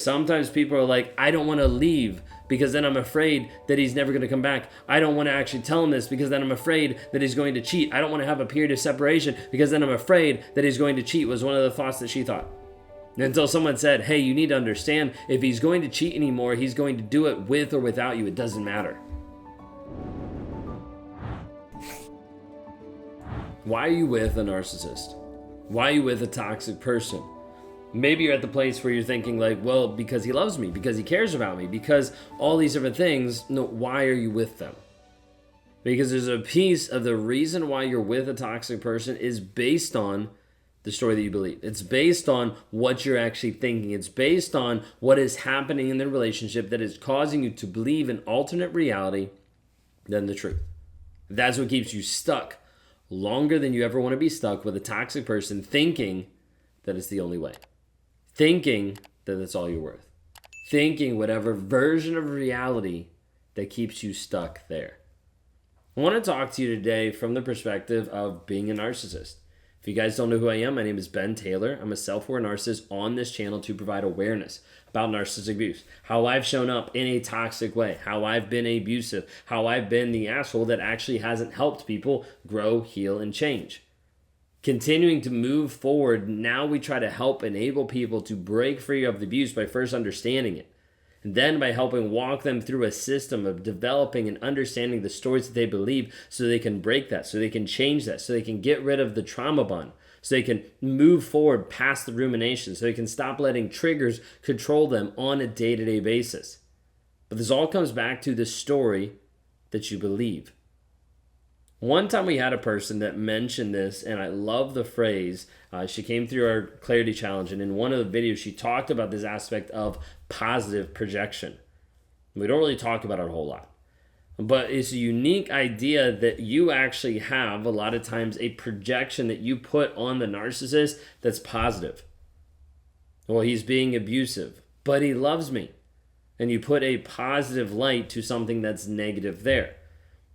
Sometimes people are like, I don't want to leave because then I'm afraid that he's never going to come back. I don't want to actually tell him this because then I'm afraid that he's going to cheat. I don't want to have a period of separation because then I'm afraid that he's going to cheat, was one of the thoughts that she thought. Until someone said, hey, you need to understand, if he's going to cheat anymore, he's going to do it with or without you. It doesn't matter. Why are you with a narcissist? Why are you with a toxic person? Maybe you're at the place where you're thinking like, well, because he loves me, because he cares about me, because all these different things. No, why are you with them? Because there's a piece of the reason why you're with a toxic person is based on the story that you believe. It's based on what you're actually thinking. It's based on what is happening in the relationship that is causing you to believe an alternate reality than the truth. That's what keeps you stuck longer than you ever want to be stuck with a toxic person, thinking that it's the only way. Thinking that that's all you're worth. Thinking whatever version of reality that keeps you stuck there. I want to talk to you today from the perspective of being a narcissist. If you guys don't know who I am, my name is Ben Taylor. I'm a self-aware narcissist on this channel to provide awareness about narcissistic abuse, how I've shown up in a toxic way, how I've been abusive, how I've been the asshole that actually hasn't helped people grow, heal, and change. Continuing to move forward, now we try to help enable people to break free of the abuse by first understanding it. And then by helping walk them through a system of developing and understanding the stories that they believe so they can break that, so they can change that, so they can get rid of the trauma bond, so they can move forward past the rumination, so they can stop letting triggers control them on a day-to-day basis. But this all comes back to the story that you believe. One time we had a person that mentioned this, and I love the phrase. She came through our Clarity Challenge, and in one of the videos, she talked about this aspect of positive projection. We don't really talk about it a whole lot, but it's a unique idea that you actually have a lot of times a projection that you put on the narcissist that's positive. Well, he's being abusive, but he loves me. And you put a positive light to something that's negative there.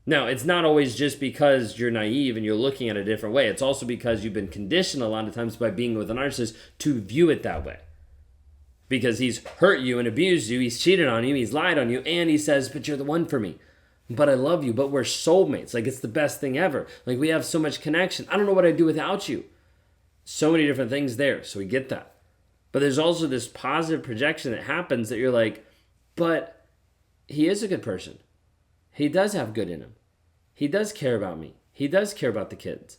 Now, it's not always just because you're naive and you're looking at it a different way. It's also because you've been conditioned a lot of times by being with a narcissist to view it that way. Because he's hurt you and abused you, he's cheated on you, he's lied on you, and he says, but you're the one for me. But I love you, but we're soulmates. Like, it's the best thing ever. Like, we have so much connection. I don't know what I'd do without you. So many different things there, so we get that. But there's also this positive projection that happens that you're like, but he is a good person. He does have good in him. He does care about me. He does care about the kids.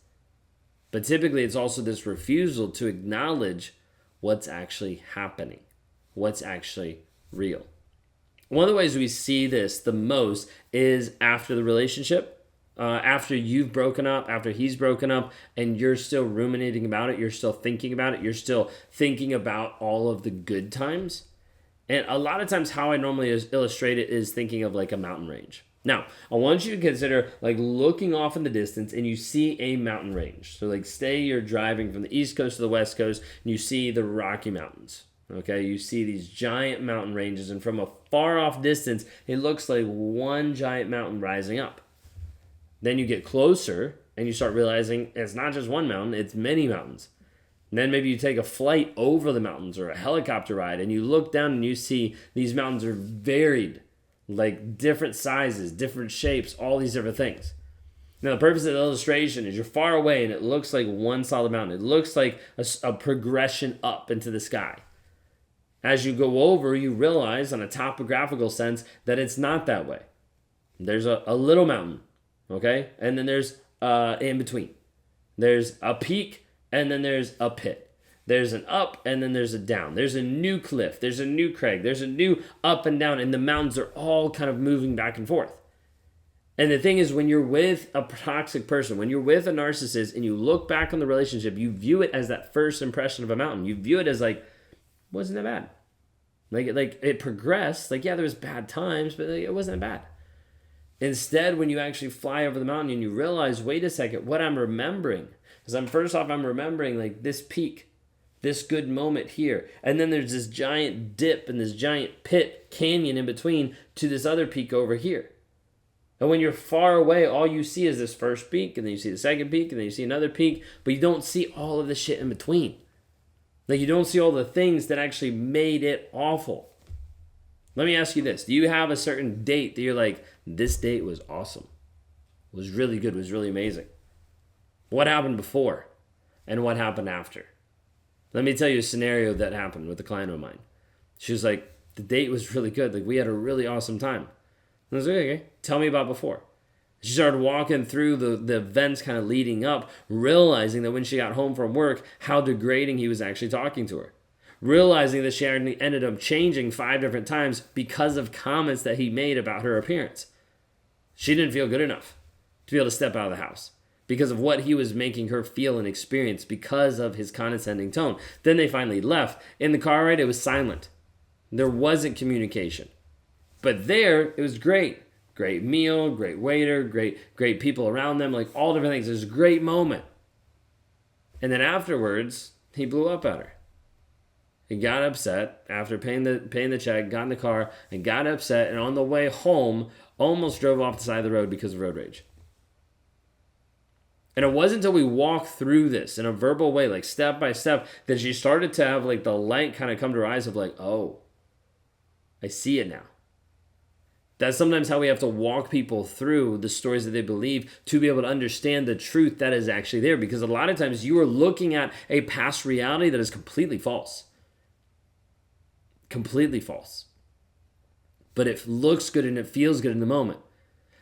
But typically it's also this refusal to acknowledge what's actually happening, what's actually real. One of the ways we see this the most is after the relationship, after you've broken up, after he's broken up, and you're still ruminating about it, you're still thinking about it, you're still thinking about all of the good times. And a lot of times how I normally illustrate it is thinking of like a mountain range. Now, I want you to consider like looking off in the distance and you see a mountain range. So like say you're driving from the East Coast to the West Coast and you see the Rocky Mountains. Okay, you see these giant mountain ranges, and from a far off distance, it looks like one giant mountain rising up. Then you get closer and you start realizing it's not just one mountain, it's many mountains. And then maybe you take a flight over the mountains or a helicopter ride and you look down and you see these mountains are varied. Like different sizes, different shapes, all these different things. Now, the purpose of the illustration is you're far away and it looks like one solid mountain. It looks like a progression up into the sky. As you go over, you realize on a topographical sense that it's not that way. There's a little mountain, okay? And then there's in between. There's a peak and then there's a pit. There's an up and then there's a down. There's a new cliff. There's a new crag. There's a new up and down. And the mountains are all kind of moving back and forth. And the thing is, when you're with a toxic person, when you're with a narcissist and you look back on the relationship, you view it as that first impression of a mountain. You view it as like, wasn't that bad? Like it progressed. Like, yeah, there was bad times, but like, it wasn't that bad. Instead, when you actually fly over the mountain and you realize, wait a second, what I'm remembering, because I'm remembering like this peak, this good moment here. And then there's this giant dip and this giant pit canyon in between to this other peak over here. And when you're far away, all you see is this first peak, and then you see the second peak, and then you see another peak, but you don't see all of the shit in between. Like, you don't see all the things that actually made it awful. Let me ask you this. Do you have a certain date that you're like, this date was awesome, was really good, was really amazing? What happened before and what happened after? Let me tell you a scenario that happened with a client of mine. She was like, the date was really good. Like, we had a really awesome time. And I was like, okay, tell me about before. She started walking through the events kind of leading up, realizing that when she got home from work, how degrading he was actually talking to her. Realizing that she ended up changing 5 different times because of comments that he made about her appearance. She didn't feel good enough to be able to step out of the house because of what he was making her feel and experience because of his condescending tone. Then they finally left. In the car ride, it was silent. There wasn't communication. But there, it was great. Great meal, great waiter, great people around them, like all different things. It was a great moment. And then afterwards, he blew up at her. He got upset after paying the check, got in the car, and got upset, and on the way home, almost drove off the side of the road because of road rage. And it wasn't until we walked through this in a verbal way, like step by step, that she started to have like the light kind of come to her eyes of like, oh, I see it now. That's sometimes how we have to walk people through the stories that they believe to be able to understand the truth that is actually there. Because a lot of times you are looking at a past reality that is completely false. Completely false. But it looks good and it feels good in the moment.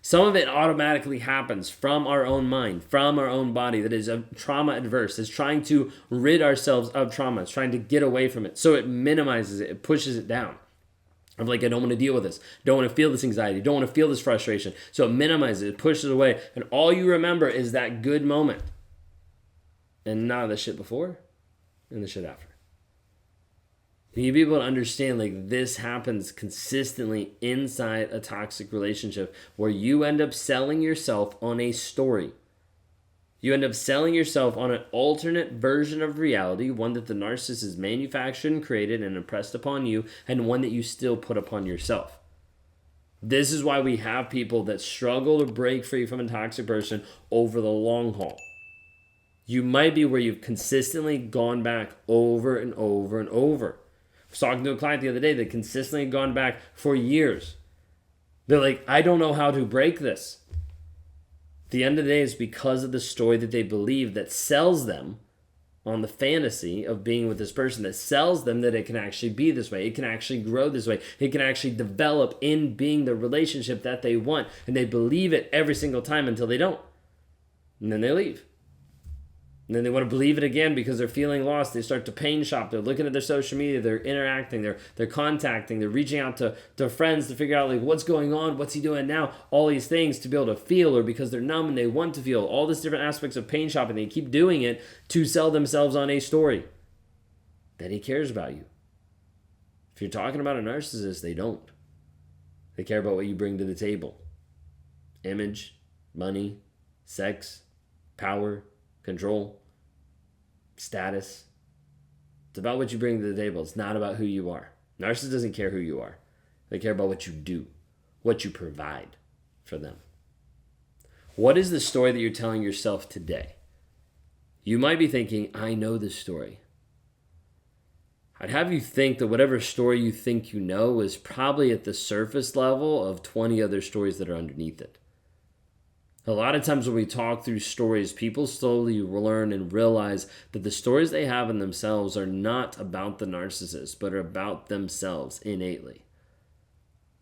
Some of it automatically happens from our own mind, from our own body that is trauma adverse, is trying to rid ourselves of trauma, it's trying to get away from it. So it minimizes it, it pushes it down. I'm like, I don't want to deal with this. Don't want to feel this anxiety. Don't want to feel this frustration. So it minimizes it, pushes it away. And all you remember is that good moment. And not the shit before and the shit after. You need to be able to understand like this happens consistently inside a toxic relationship where you end up selling yourself on a story. You end up selling yourself on an alternate version of reality, one that the narcissist has manufactured and created and impressed upon you, and one that you still put upon yourself. This is why we have people that struggle to break free from a toxic person over the long haul. You might be where you've consistently gone back over and over and over. I was talking to a client the other day that consistently had gone back for years. They're like, I don't know how to break this. At the end of the day, it's because of the story that they believe that sells them on the fantasy of being with this person, that sells them that it can actually be this way. It can actually grow this way. It can actually develop in being the relationship that they want. And they believe it every single time until they don't. And then they leave. And then they want to believe it again because they're feeling lost. They start to pain shop. They're looking at their social media. They're interacting. They're contacting. They're reaching out to friends to figure out like what's going on. What's he doing now? All these things to be able to feel, or because they're numb and they want to feel. All these different aspects of pain shopping. They keep doing it to sell themselves on a story that he cares about you. If you're talking about a narcissist, they don't. They care about what you bring to the table. Image, money, sex, power, control, status. It's about what you bring to the table. It's not about who you are. Narcissist doesn't care who you are. They care about what you do, what you provide for them. What is the story that you're telling yourself today? You might be thinking, I know this story. I'd have you think that whatever story you think you know is probably at the surface level of 20 other stories that are underneath it. A lot of times when we talk through stories, people slowly learn and realize that the stories they have in themselves are not about the narcissist, but are about themselves innately.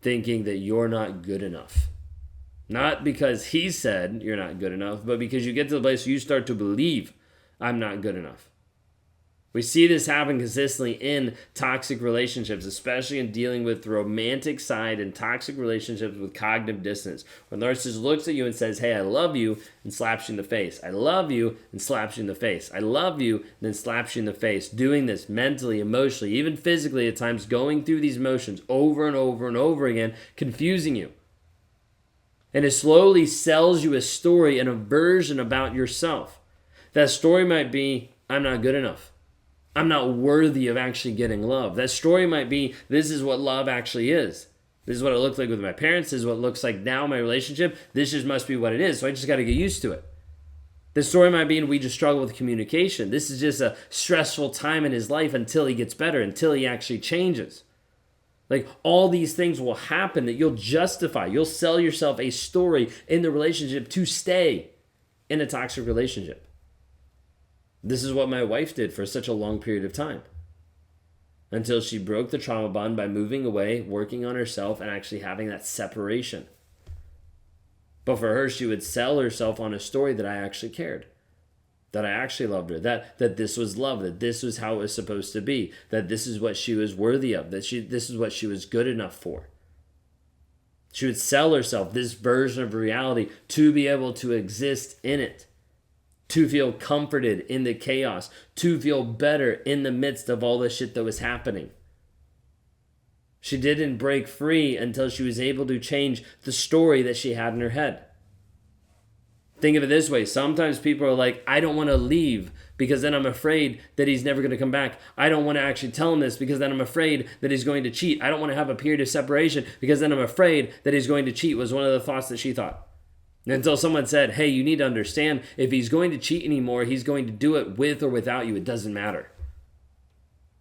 Thinking that you're not good enough. Not because he said you're not good enough, but because you get to the place where you start to believe I'm not good enough. We see this happen consistently in toxic relationships, especially in dealing with the romantic side and toxic relationships with cognitive dissonance. When the narcissist looks at you and says, hey, I love you, and slaps you in the face. I love you, and slaps you in the face. I love you, and then slaps you in the face. Doing this mentally, emotionally, even physically at times, going through these motions over and over and over again, confusing you. And it slowly sells you a story and a version about yourself. That story might be, I'm not good enough. I'm not worthy of actually getting love. That story might be, this is what love actually is. This is what it looked like with my parents. This is what it looks like now in my relationship. This just must be what it is. So I just got to get used to it. The story might be we just struggle with communication. This is just a stressful time in his life until he gets better, until he actually changes. Like, all these things will happen that you'll justify. You'll sell yourself a story in the relationship to stay in a toxic relationship. This is what my wife did for such a long period of time, until she broke the trauma bond by moving away, working on herself, and actually having that separation. But for her, she would sell herself on a story that I actually cared, that I actually loved her, that this was love, that this was how it was supposed to be, that this is what she was worthy of, that this is what she was good enough for. She would sell herself this version of reality to be able to exist in it, to feel comforted in the chaos, to feel better in the midst of all the shit that was happening. She didn't break free until she was able to change the story that she had in her head. Think of it this way. Sometimes people are like, I don't want to leave because then I'm afraid that he's never going to come back. I don't want to actually tell him this because then I'm afraid that he's going to cheat. I don't want to have a period of separation because then I'm afraid that he's going to cheat, was one of the thoughts that she thought. Until someone said, hey, you need to understand, if he's going to cheat anymore, he's going to do it with or without you. It doesn't matter.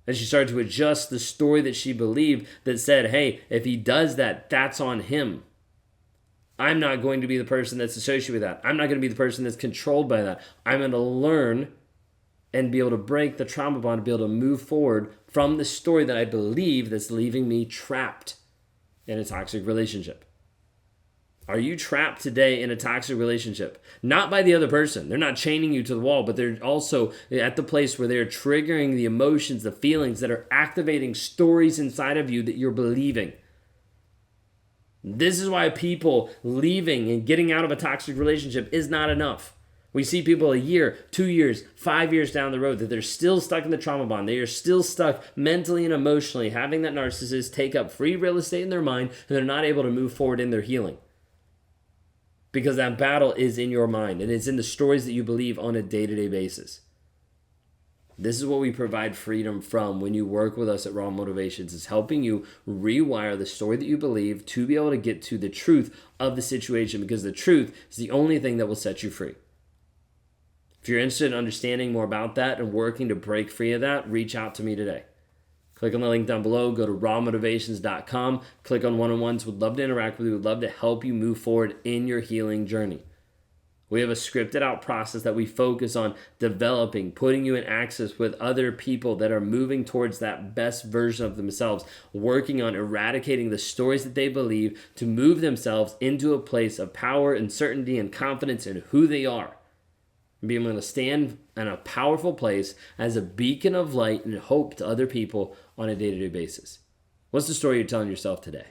And she started to adjust the story that she believed that said, hey, if he does that, that's on him. I'm not going to be the person that's associated with that. I'm not going to be the person that's controlled by that. I'm going to learn and be able to break the trauma bond, to be able to move forward from the story that I believe that's leaving me trapped in a toxic relationship. Are you trapped today in a toxic relationship? Not by the other person. They're not chaining you to the wall, but they're also at the place where they're triggering the emotions, the feelings that are activating stories inside of you that you're believing. This is why people leaving and getting out of a toxic relationship is not enough. We see people a year, 2 years, 5 years down the road that they're still stuck in the trauma bond. They are still stuck mentally and emotionally, having that narcissist take up free real estate in their mind, and they're not able to move forward in their healing. Because that battle is in your mind, and it's in the stories that you believe on a day-to-day basis. This is what we provide freedom from when you work with us at Raw Motivations, is helping you rewire the story that you believe to be able to get to the truth of the situation, because the truth is the only thing that will set you free. If you're interested in understanding more about that and working to break free of that, reach out to me today. Click on the link down below, go to rawmotivations.com, click on one-on-ones. Would love to interact with you, would love to help you move forward in your healing journey. We have a scripted out process that we focus on developing, putting you in access with other people that are moving towards that best version of themselves, working on eradicating the stories that they believe to move themselves into a place of power and certainty and confidence in who they are. And being able to stand in a powerful place as a beacon of light and hope to other people on a day-to-day basis. What's the story you're telling yourself today?